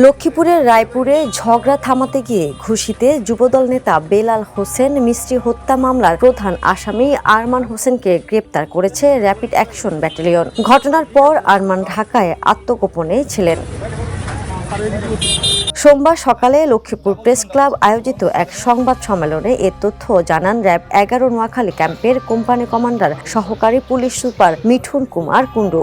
লক্ষ্মীপুরের রায়পুরে ঝগড়া থামাতে গিয়ে ঘুষিতে যুবদল নেতা বেলাল হোসেন মিস্ত্রি হত্যা মামলার প্রধান আসামি আরমান হোসেনকে গ্রেপ্তার করেছে র্যাপিড অ্যাকশন ব্যাটালিয়ন। ঘটনার পর আরমান ঢাকায় আত্মগোপনে ছিলেন। সোমবার সকালে লক্ষ্মীপুর প্রেস ক্লাব আয়োজিত এক সংবাদ সম্মেলনে এ তথ্য জানান র্যাব ১১ নোয়াখালী ক্যাম্পের কোম্পানি কমান্ডার সহকারী পুলিশ সুপার মিঠুন কুমার কুণ্ডু।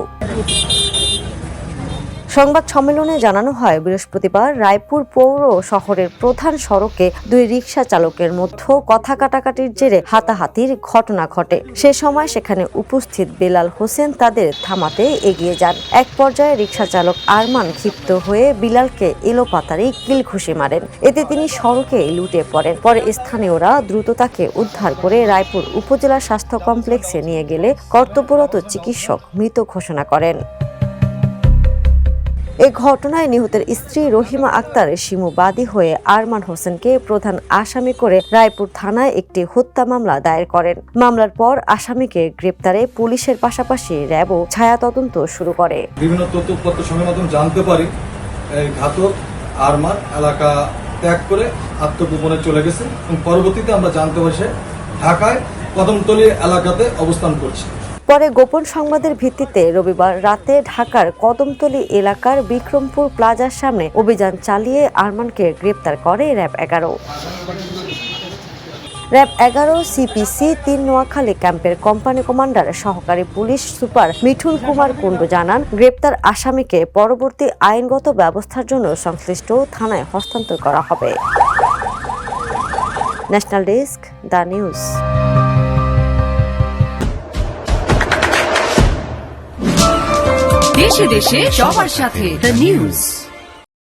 সংবাদ সম্মেলনে জানানো হয়, বৃহস্পতিবার রায়পুর পৌর শহরের প্রধান সড়কে দুই রিকশা চালকের মধ্যে কথা কাটাকাটির জেরে হাতাহাতির ঘটনা ঘটে। সে সময় সেখানে উপস্থিত বেলাল হোসেন তাদের থামাতে এগিয়ে যান। এক পর্যায়ে রিকশা চালক আরমান ক্ষিপ্ত হয়ে বিলালকে এলোপাতাড়ি কিল ঘুষি মারেন। এতে তিনি সড়কে লুটে পড়েন। পরে স্থানীয়রা দ্রুত তাকে উদ্ধার করে রায়পুর উপজেলা স্বাস্থ্য কমপ্লেক্সে নিয়ে গেলে কর্তব্যরত চিকিৎসক মৃত ঘোষণা করেন। এ ঘটনায় নিহতের স্ত্রী রহিমা আক্তার শিমু বাদী হয়ে আরমান হোসেনকে প্রধান আসামি করে রায়পুর থানায় একটি হত্যা মামলা দায়ের করেন। মামলার পর আসামিকে গ্রেপ্তারে পুলিশের পাশাপাশি র্যাবও ছায়া তদন্ত শুরু করে। বিভিন্ন তথ্যপত্র সংগ্রহের মাধ্যমে জানতে পারি এই ঘাতক আরমান এলাকা ত্যাগ করে আত্মগোপনে চলে গেছে এবং পরবর্তীতে আমরা জানতে পারি সে ঢাকায় কদমতলী এলাকাতে অবস্থান করছে। পরে গোপন সংবাদের ভিত্তিতে রবিবার রাতে ঢাকার কদমতলী এলাকার বিক্রমপুর প্লাজার সামনে অভিযান চালিয়ে আরমানকে গ্রেপ্তার করে র্যাব ১১। র্যাব ১১ সিপিসি ৩ নোয়াখালী ক্যাম্পের কোম্পানি কমান্ডার সহকারী পুলিশ সুপার মিঠুন কুমার কুণ্ডু জানান, গ্রেপ্তার আসামিকে পরবর্তী আইনগত ব্যবস্থার জন্য সংশ্লিষ্ট থানায় হস্তান্তর করা হবে। National desk, the news. দেশে দেশে সবার সাথে দ্য নিউজ।